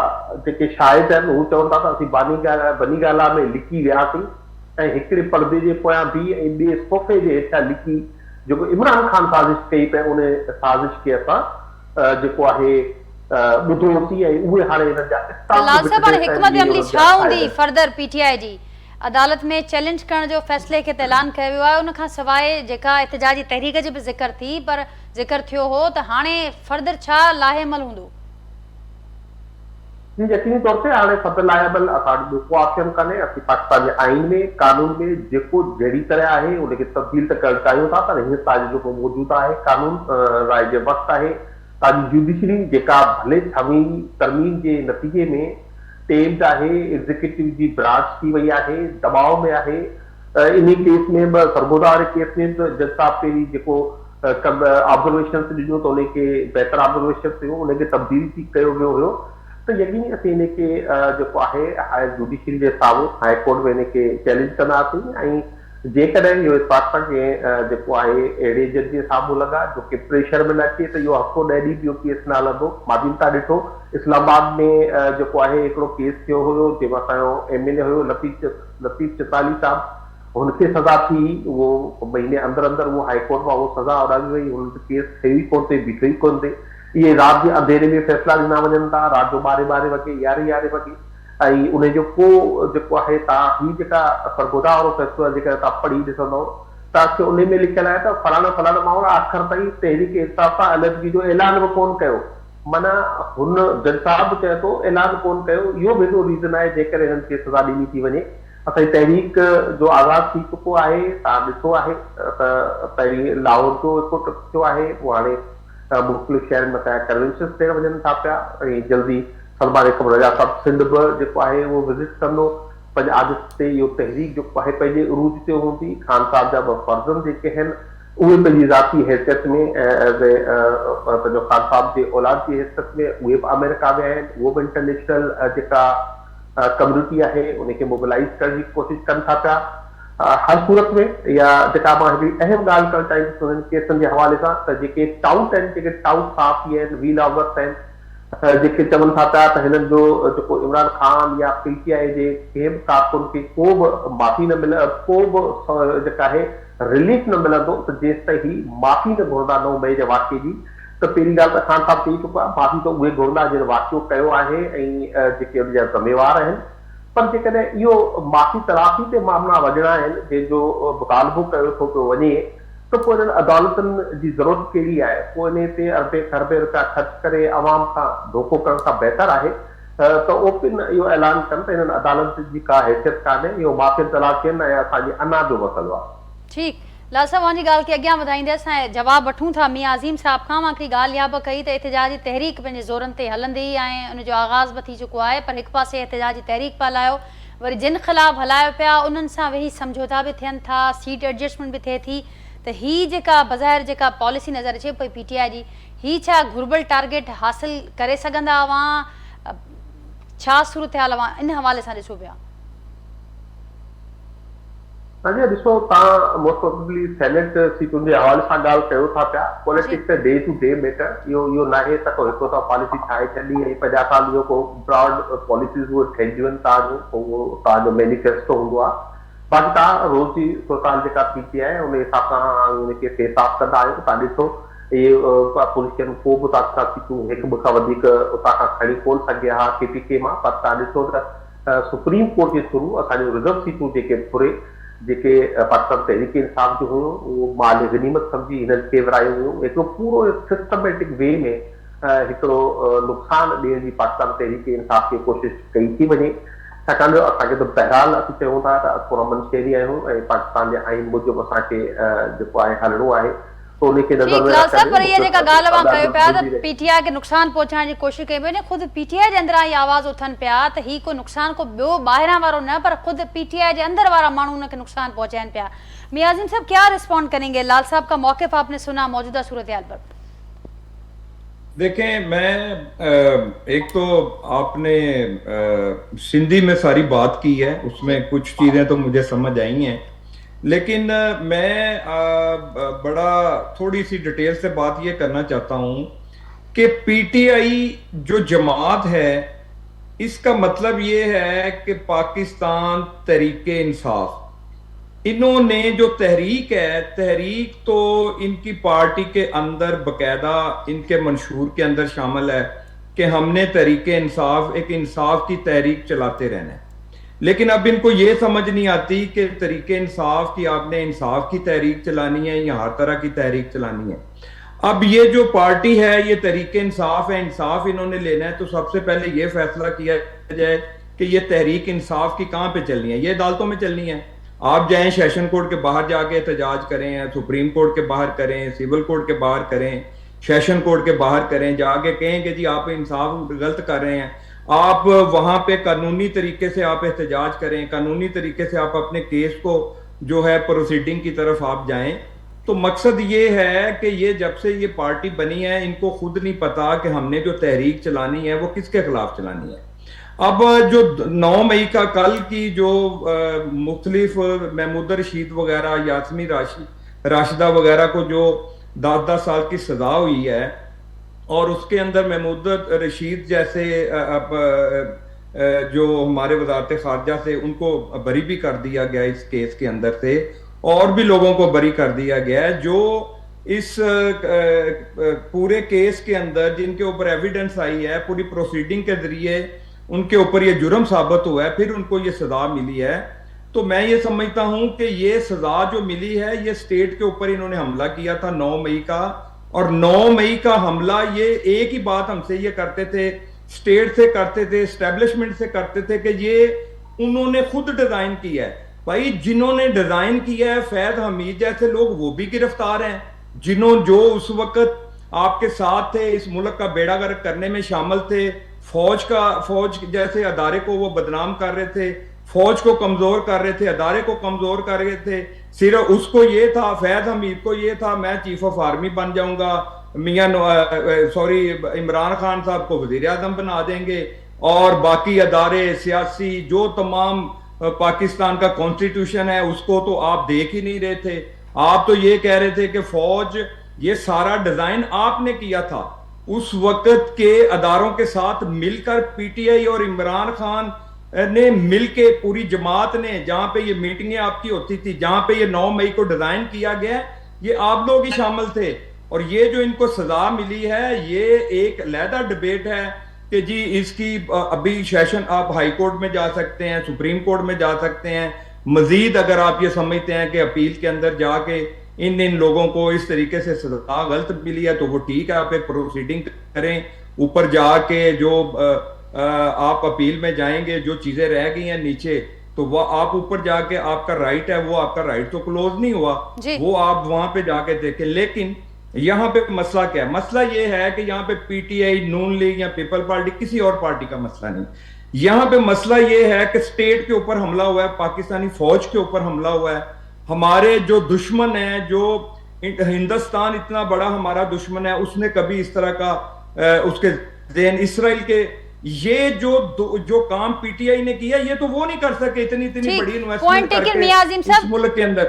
जेके शाहिद आहिनि हू चवनि था त असीं बनीगाला में लिकी वियासीं ऐं हिकिड़े पर्दे जे पोयां बि ऐं ॿिए सोफ़े जे हेठां लिकी, जेको इमरान ख़ान साज़िश कई पिए उन साज़िश खे असां जेको आहे ॿुधोसीं ऐं उहे हाणे हिननि जा त लाल साहब हाणे हिकमत अमली छा हूंदी फर्दर पीटीआई जी अदालत में चैलेंज करण जो फ़ैसिले खे ऐलान कयो वियो आहे। उन खां सवाइ जेका एहतिजाजी तहरीक जी बि ज़िक्र थी, पर ज़िक्र थियो हो त हाणे फर्दर छा लाहेमल हूंदो? जी यकीनी तौर ते हाणे फर्दर लाहेमल असांजो को ऑप्शन कान्हे। असीं पाकिस्तान जे आइन में कानून में जेको जहिड़ी तरह आहे उनखे तब्दील त करणु चाहियूं था, पर हिन साल जेको मौजूदु आहे कानून राय जे वक़्तु आहे। तव्हांजी जुडिशरी जेका भले 26 तरमीम जे नतीजे में टेम्ड आहे, एग्जीक्यूटिव जी ब्रांच थी वई आहे, दबाव में आहे। इन केस में सरगोदा वारे केस में जज साहब पहिरीं जेको ऑब्जर्वेशन ॾिनो त उनखे बहितर ऑब्जर्वेशन थियो, उनखे तब्दील थी कयो वियो हुयो। त यकीनी असीं इनखे जेको आहे हायर जुडिशरी जे साम्हूं हाई कोर्ट में इनखे चैलेंज कंदासीं ऐं जेकॾहिं इहो इत्फाक़ जेको आहे अहिड़े जज जे साम्हूं लॻा जो कि प्रेशर में न अचे त इहो हफ़्तो 10 ॾींहं इहो केस न हलंदो। मां बि था ॾिठो इस्लामाबाद में जेको आहे हिकिड़ो केस थियो हुयो जंहिंमें असांजो MLA हुयो लतीफ़ चिताली साहब, हुनखे सज़ा थी, उहो महीने अंदरि उहो हाई कोर्ट मां उहो सज़ा उॾामी वई, हुनखे केस थियो ई कोन थिए, बीठो ई कोन थिए। इहे राति जे अंधेरे में फ़ैसिला ॾिना वञनि था, राति जो 12 वॻे 11 वॻे, ऐं उनजो को जेको आहे तव्हां ही जेका सरगोदा वारो फ़ैसिलो आहे जेकर तव्हां पढ़ी ॾिसंदव तव्हांखे उन में लिखियलु आहे त फलाणा माण्हू आख़िर ताईं तहरीक इंसाफ़ सां अलॻि जो ऐलान बि कोन कयो। माना हुन जज साहब बि चए थो ऐलान कोन कयो। इहो बि हिकिड़ो रीज़न आहे जेकर हिननि खे सज़ा ॾिनी थी वञे। असांजी तहरीक जो आगाज़ थी चुको आहे, तव्हां ॾिठो आहे त पहिरीं लाहौर जो हिकिड़ो ट्रिप थियो आहे, उहो हाणे मुख़्तलिफ़ शहरनि में असांजा कन्वेंशन्स थियण वञनि था पिया ऐं जल्दी सलमान अकबर रज़ा साहब सिंध बि जेको आहे उहो विज़िट कंदो। पंहिंजे आदत ते इहो तहरीक जेको आहे पंहिंजे उरूज ते हूंदी। ख़ान साहब जा 2 फर्ज़न जेके आहिनि उहे पंहिंजी ज़ाती हैसियत में पंहिंजो ख़ान साहब जे औलाद जी हैसियत में उहे बि अमेरिका में आहिनि, उहो बि इंटरनेशनल जेका कम्यूनिटी आहे उनखे मोबिलाइज़ करण जी कोशिशि कनि था पिया। हर सूरत में या जेका मां हिकिड़ी अहम ॻाल्हि करणु चाहींदुसि उन्हनि केसनि जे हवाले सां त जेके टाउट आहिनि, जेके टाउट साफ़ी आहिनि, वी लवर्स आहिनि, जेके चवनि था पिया त हिननि जो जेको इमरान ख़ान या PTI जे कंहिं बि कारकुन खे को बि माफ़ी न मिले, को बि जेका आहे रिलीफ न मिलंदो त जेसि ताईं ही माफ़ी न घुरंदा 9 मई जे वाक़े जी। त पहिरीं ॻाल्हि त ख़ान साहब चई चुका माफ़ी त उहे घुरंदा जिन वाक़ियो कयो आहे ऐं जेके उनजा ज़िम्मेवार आहिनि। पर जेकॾहिं इहो माफ़ी तलाफ़ी ते मामला वञणा आहिनि जंहिंजो मुतालबो कयो थो पियो वञे त पोइ हिननि अदालतुनि जी ज़रूरत कहिड़ी आहे? पोइ इन ते अरबे खरबे रुपया ख़र्च करे आवाम खां धोखो करण खां बहितर आहे त ओपिन इहो ऐलान कनि त हिननि अदालत जी का हैसियत कान्हे, इहो माफ़ी तलाक़ थियनि ऐं असांजे अना जो मसइलो आहे। ठीकु, लाल साहब वहां जी ॻाल्हि खे अॻियां वधाईंदे असां जवाबु वठूं था मियां अज़ीम साहब खां। मां हिकिड़ी ॻाल्हि इहा बि कई त एहतिजाजी तहरीक पंहिंजे ज़ोरनि ते हलंदी ऐं उनजो आगाज़ बि थी चुको आहे, पर हिकु पासे एहतिजाजी तहरीक पिया हलायो, वरी जिन ख़िलाफ़ हलायो पिया उन्हनि सां वेही समझौता बि थियनि था, सीट एडजस्टमेंट बि थिए थी। त ही जेका बज़ाहिर जेका पॉलिसी नज़र अचे पई PTI जी, ही छा घुर्बल टारगेट हासिल करे सघंदा हुआ? छा सूरत हाल हुआ इन हवाले सां ॾिसो पिया? ॾिसो तव्हां मोस्ट प्रोबेबली सेनेट सीटुनि जे हवाले सां ॻाल्हि कयो था पिया। Politics day to day matter, इहो नाहे त को हिकु पॉलिसी ठाहे छॾी ऐं 50 साल जो को ब्रॉड पॉलिसीज़ उहे ठहिदियूं आहिनि, तव्हांजो मैनिफेस्टो हूंदो आहे। बाक़ी तव्हां रोज़ जी सूरत जेका PTI आहे उन हिसाब सां उनखे फेस ऑफ कंदा आहियो। तव्हां ॾिसो इहे पोलिटिशियन को बि उतां सीटूं 1-2 खां वधीक उतां खां खणी कोन सघे हा KPK मां, पर तव्हां ॾिसो त सुप्रीम कोर्ट जे थ्रू असांजो रिज़र्व सीटूं जेके थोरे जेके पाकिस्तान तहरीक इंसाफ़ जो हुयो उहो माल गनीमत सम्झी हिननि खे विरायूं हुयूं। हिकिड़ो पूरो सिस्टमेटिक वे में हिकिड़ो नुक़सान ॾियण जी पाकिस्तान तहरीक इंसाफ़ खे कोशिशि कई थी वञे छाकाणि जो असांखे त बहरहाल असीं चयूं था त थोरा मंशेरी आहियूं ऐं पाकिस्तान जे आइन मूजिबि असांखे जेको आहे हलणो आहे, त उनखे नज़र ठीक में लाल साहब, पर रखंदे ये जेका ॻाल्हि अवां कयो पिया त रहे। पीटीआई खे नुक़सान पहुचाइण जी कोशिशि कई वञे, ख़ुदि पीटीआई जे अंदरां ई आवाज़ उथनि पिया त ही को नुक़सान को ॿियो ॿाहिरां वारो न, पर ख़ुदि पीटीआई जे अंदर वारा माण्हू उनखे नुक़सान पहुंचाइनि पिया। मियां आज़िम साहब क्या रिस्पॉन्ड करेंगे? लाल साहब का मौक़िफ़ आपने सुना मौजूदा सूरत हाल पर। देखें, मैं एक तो आपने सिंधी में सारी बात की है, उसमें कुछ चीजें तो मुझे समझ आई हैं, लेकिन मैं बड़ा थोड़ी सी डिटेल से बात ये करना चाहता हूं कि पीटीआई जो जमात है, इसका मतलब ये है कि पाकिस्तान तहरीके इंसाफ, इन्होंने जो तहरीक है, तहरीक तो इनकी पार्टी के अंदर बकायदा इनके मंशूर के अंदर शामिल है कि हमने तहरीके इंसाफ, एक इंसाफ की तहरीक चलाते रहना है। लेकिन अब इनको ये समझ नहीं आती कि तहरीके इंसाफ की आपने इंसाफ की तहरीक चलानी है या हर तरह की तहरीक चलानी है। अब ये जो पार्टी है, ये तहरीके इंसाफ है, इंसाफ इन्होंने लेना है, तो सबसे पहले ये फैसला किया जाए कि ये तहरीक इंसाफ की कहाँ पे चलनी है। ये अदालतों में चलनी है। आप जाएं सेशन कोर्ट के बाहर जाके एहतजाज करें, सुप्रीम कोर्ट के बाहर करें, सिविल कोर्ट के बाहर करें, सेशन कोर्ट के बाहर करें, जाके कहें कि जी आप इंसाफ गलत कर रहे हैं। आप वहां पे कानूनी तरीके से आप एहतजाज करें, कानूनी तरीके से आप अपने केस को जो है प्रोसीडिंग की तरफ आप जाएं। तो मकसद ये है कि ये जब से ये पार्टी बनी है, इनको खुद नहीं पता कि हमने जो तहरीक चलानी है वो किसके खिलाफ चलानी है। अब जो 9 मई का कल की जो मुख्तलिफ महमूद रशीद वगैरह, यास्मीन राशिदा वगैरह को जो 10-10 साल की सजा हुई है, और उसके अंदर महमूद रशीद जैसे जो हमारे वजारत खारजा से, उनको बरी भी कर दिया गया इस केस के अंदर से, और भी लोगों को बरी कर दिया गया है जो इस पूरे केस के अंदर जिनके ऊपर एविडेंस आई है, पूरी प्रोसीडिंग के जरिए उनके ऊपर ये जुर्म साबित हुआ है, फिर उनको ये सजा मिली है। तो मैं ये समझता हूं कि ये सजा जो मिली है, ये स्टेट के ऊपर इन्होंने हमला किया था 9 मई का, और 9 मई का हमला ये एक ही बात हमसे ये करते थे, स्टेट से करते थे, एस्टेब्लिशमेंट से करते थे कि ये उन्होंने खुद डिजाइन किया है। भाई जिन्होंने डिजाइन किया है, फैज हमीद जैसे लोग वो भी गिरफ्तार हैं, जो उस वक्त आपके साथ थे, इस मुल्क का बेड़ा गर्क करने में शामिल थे, फौज जैसे अदारे को वो बदनाम कर रहे थे, फौज को कमजोर कर रहे थे, अदारे को कमजोर कर रहे थे। सिर्फ उसको ये था, फैज हमीद को ये था मैं चीफ ऑफ आर्मी बन जाऊंगा, इमरान खान साहब को वजीर आजम बना देंगे, और बाकी अदारे सियासी जो तमाम पाकिस्तान का कॉन्स्टिट्यूशन है उसको तो आप देख ही नहीं रहे थे। आप तो ये कह रहे थे कि फौज, ये सारा डिजाइन आपने किया था उस वक्त के अदारों के साथ मिलकर, पीटीआई और इमरान खान ने मिलके, पूरी जमात ने, जहां पे ये मीटिंगें आपकी होती थी, जहां पे ये 9 मई को डिजाइन किया गया, ये आप लोग ही शामिल थे। और ये जो इनको सजा मिली है, ये एक अलहदा डिबेट है कि जी इसकी अभी सेशन, आप हाई कोर्ट में जा सकते हैं, सुप्रीम कोर्ट में जा सकते हैं, मजीद अगर आप ये समझते हैं कि अपील के अंदर जाके इन लोगों को इस तरीके से सजा गलत मिली है तो वो ठीक है, आप एक प्रोसीडिंग करें, ऊपर जाके जो आप अपील में जाएंगे, जो चीजें रह गई हैं नीचे, तो वो आप ऊपर जाके, आपका राइट है, वो आपका राइट तो क्लोज नहीं हुआ, वो आप वहां पे जाके देखें। लेकिन यहाँ पे मसला क्या है? मसला ये है कि यहाँ पे पीटीआई, नून लीग या पीपल पार्टी, किसी और पार्टी का मसला नहीं। यहाँ पे मसला ये है कि स्टेट के ऊपर हमला हुआ है, पाकिस्तानी फौज के ऊपर हमला हुआ है, हमारे जो दुश्मन है, जो हिंदुस्तान इतना बड़ा हमारा दुश्मन है, उसने कभी इस तरह का उसके ज़हन, इसराइल के, ये जो काम पीटीआई ने किया, ये तो वो नहीं कर सके इतनी बड़ी इन्वेस्टमेंट करके इस मुल्क के अंदर।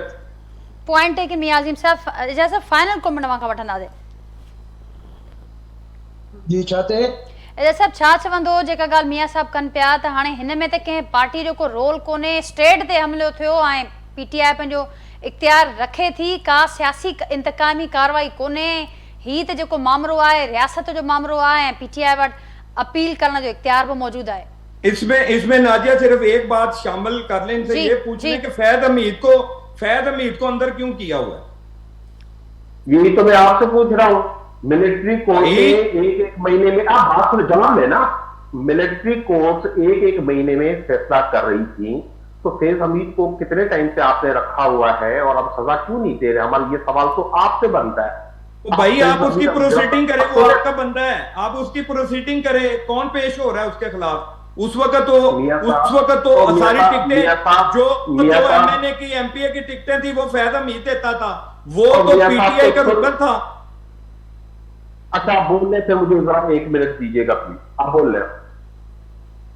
पॉइंट है कि मियां आज़िम साहब जैसे फाइनल कमेंट वहां वठंदा दे जी चाहते साहब छा चवंदो जेका ॻाल्हि मियां साहब कनि पिया त हाणे हिन में त कंहिं पार्टी जो को रोल कोन्हे, स्टेट ते हमिलो थियो ऐं पीटीआई पंहिंजो इख्तियार रखे थी, का सियासी इंतकामी कार्रवाई कोन्हे, ही त जेको मामलो आहे रियासत जो मामलो आहे, पीटीआई वटि अपील करण जो इख्तियार भी मौजूद है। इसमें नाजिया सिर्फ एक बात शामिल कर लें, इनसे ये पूछने कि फैज हमीद को अंदर क्यों किया हुआ है? यही तो मैं आपसे पूछ रहा हूँ। मिलिट्री कोर्ट में एक महीने में, आप बात सुनो, जवाब है ना, मिलिट्री कोर्ट्स एक एक महीने में फैसला कर रही थी, तो फैज हमीद को कितने टाइम से आपने रखा हुआ है और अब सजा क्यों नहीं दे रहे? हमारा ये सवाल तो आपसे बनता है। तो भाई आप उसकी प्रोसीडिंग करें, वो आपका बंदा है, आप उसकी प्रोसीडिंग करें। कौन पेश हो रहा है उसके खिलाफ? उस वक्त तो सारी टिकटें जो एमएनए की एमपीए की टिकटें थी वो फैज हमीद देता था, वो तो पीटीआई का रुकन था। अच्छा, आप बोलने से मुझे जरा 1 मिनट दीजिएगा प्लीज, आप बोल रहे हैं।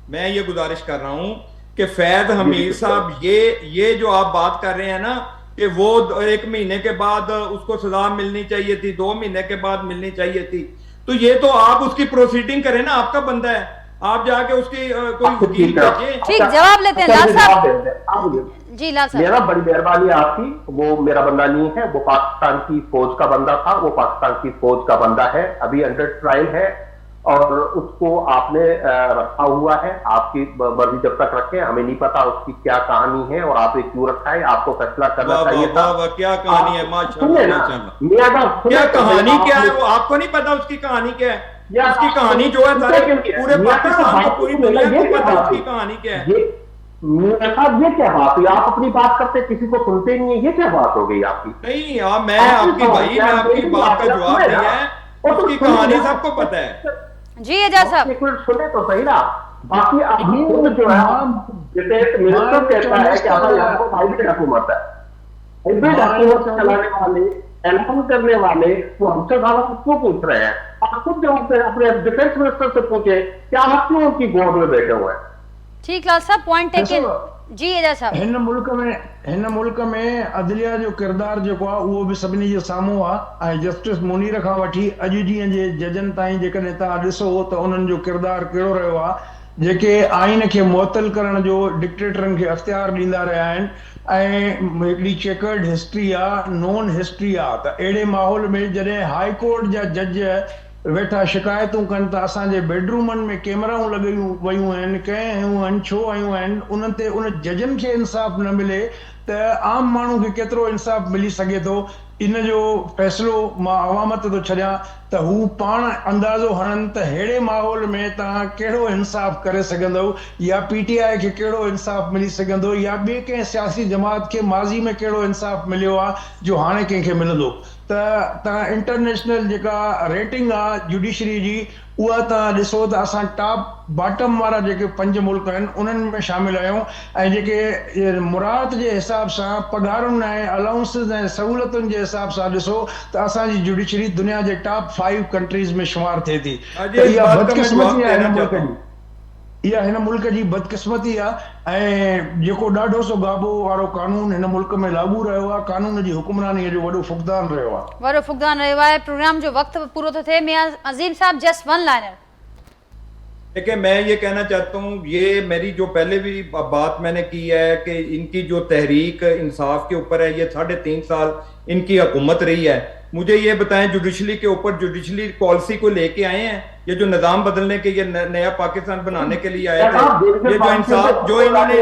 मैं ये गुजारिश कर रहा हूं कि फैज हमीद साहब ये जो आप बात कर रहे हैं ना कि वो 1 महीने के बाद उसको सजा मिलनी चाहिए थी, 2 महीने के बाद मिलनी चाहिए थी, तो ये तो आप उसकी प्रोसीडिंग करें ना, आपका बंदा है, आप जाके उसकी कोई वकील भेजिए। ठीक, जवाब लेते हैं लाल साहब। जी लाल साहब, मेरा बड़ी मेहरबानी आपकी, वो मेरा बंदा नहीं है, वो पाकिस्तान की फौज का बंदा था, वो पाकिस्तान की फौज का बंदा है, अभी अंडर ट्रायल है और उसको आपने रखा हुआ है। आपकी मर्जी जब तक रखें, हमें नहीं पता उसकी क्या कहानी है और आपने क्यों रखा है, आपको फैसला करना चाहिए था। क्या कहानी है? माशाअल्लाह, क्या कहानी क्या है वो आपको नहीं पता? उसकी कहानी क्या है? उसकी कहानी जो है सारे पूरे पाकिस्तान को, पूरी दुनिया को पता उसकी कहानी क्या है। ये क्या बात हुई? आप अपनी बात करते किसी को सुनते नहीं है, ये क्या बात हो गई आपकी? नहीं, मैं आपकी बात का जवाब दिया है, उसकी कहानी सबको पता है। जी एजाज साहब, एक मिनट सुने तो सही ना। बाकी अभी जो है जैसे मिनिस्टर कहता है कि हमारे यहाँ को हाइब्रिड हुकूमत है, हाइब्रिड हुकूमत चलाने वाले, ऐलान करने वाले, वो हमसे ज्यादा क्यों पूछ रहे हैं? आप खुद जवाब अपने डिफेंस मिनिस्टर से पूछे, क्या आप क्यों उनकी गोद में बैठे हुए हैं? ठीक लाल साहब, पॉइंट टेकन। जी एजाज साहब, हिन मुल्क में अदलिया जो किरदार जेको आहे उहो बि सभिनी जे साम्हूं आहे ऐं जस्टिस मुनीर खां वठी अॼु ॾींहं जे जजनि ताईं जेकॾहिं तव्हां ॾिसो त उन्हनि जो किरदार कहिड़ो रहियो आहे, जेके आइन खे मुअतल करण जो डिक्टेटरनि खे अख़्तियार ॾींदा रहिया आहिनि ऐं हिकिड़ी चेकर्ड हिस्ट्री आहे, नोन हिस्ट्री आहे। त अहिड़े माहौल में जॾहिं हाई कोर्ट जा जज वेठा शिकायतूं कनि त असांजे बेडरूमनि में कैमराऊं लॻायूं वयूं आहिनि, कंहिं आयूं आहिनि, छो आयूं आहिनि, उन्हनि ते उन जजनि खे इंसाफ़ न मिले त आम माण्हू खे केतिरो इंसाफ़ मिली सघे थो? इन जो फ़ैसिलो मां अवाम ते थो छॾियां त हू पाण अंदाज़ो हणनि त अहिड़े माहौल में तव्हां कहिड़ो इंसाफ़ करे सघंदव, या पीटीआई खे कहिड़ो इंसाफ़ मिली सघंदो, या ॿिए कंहिं सियासी जमात खे माज़ी में कहिड़ो इंसाफ़ मिलियो आहे जो हाणे कंहिंखे मिलंदो। त तव्हां इंटरनेशनल जेका रेटिंग आहे जुडिशरी जी, उहा तव्हां ॾिसो त असां टॉप बॉटम वारा जेके 5 मुल्क आहिनि उन्हनि में शामिल आहियूं ऐं जेके मुराद जे हिसाब सां पघारुनि ऐं अलाउंसिस ऐं सहूलियतुनि जे हिसाब सां ॾिसो त असांजी जुडिशरी दुनिया जे टॉप 5 कंट्रीज़ में शुमार थिए थी। इहा बदकिस्मती आहे हिन मुल्क जी, इहा हिन मुल्क जी बदकिस्मती आहे ऐं जेको ॾाढो सो गाबो वारो कानून हिन मुल्क में लागू रहियो आहे, कानून जी हुक्मरानीअ जो वॾो फुक़दान रहियो आहे। वॾो फुक़दान रहियो आहे। प्रोग्राम जो वक्त पूरो थो थिए। मियां अजीम साहब, जस्ट वन लाइनर। देखिए, मैं ये कहना चाहता हूँ, ये मेरी जो पहले भी बात मैंने की है कि इनकी जो तहरीक इंसाफ के ऊपर है, ये 3.5 साल इनकी हुकूमत रही है। मुझे ये बताएं, जुडिशरी के ऊपर जुडिशरी पॉलिसी को लेके आए हैं? ये जो निजाम बदलने के, ये नया पाकिस्तान बनाने के लिए आए थे, ये जो इंसाफ जो इन्होंने,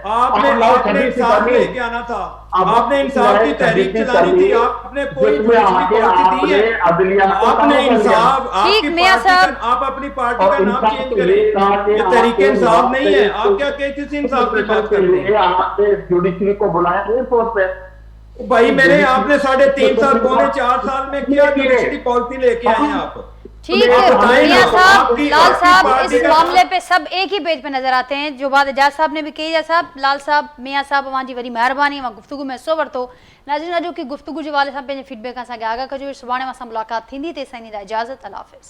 आपने इंसाफ लेके आना था, आपने इंसाफ की तहरीक चलानी थी, आपने कोई पॉलिसी दी है? आपने इंसाफ, आप अपनी पार्टी का नाम चेंज करें, ये तहरीक इंसाफ नहीं है। आप क्या किस इंसाफ की बात करते हैं? आपने जुडिशरी को बुलाया एयरपोर्ट पे, भाई मेरे आपने 3.5 साल, 4 साल में क्या जुडिशरी पॉलिसी लेके आए हैं आप? ठीक है मियां साहब, लाल साहब, इस मामले पे सब एक ही पेज पे नजर आते हैं। जो बात एजाज साहब ने भी कही, एजाज साहब, लाल साहब, मियां साहब, वहाँ जी वरी मेहरबानी, वहाँ गुफ्तगू में हिस्सो वरितो। नाज़रीन, अॼु की गुफ्तगू जे हवाले सां पंहिंजे फीडबैक असांखे आगाह कजो। सुभाणे असां मुलाक़ात थींदी, तेसिताईं ॾींदा इजाज़त। अल्लाह हाफ़िज़।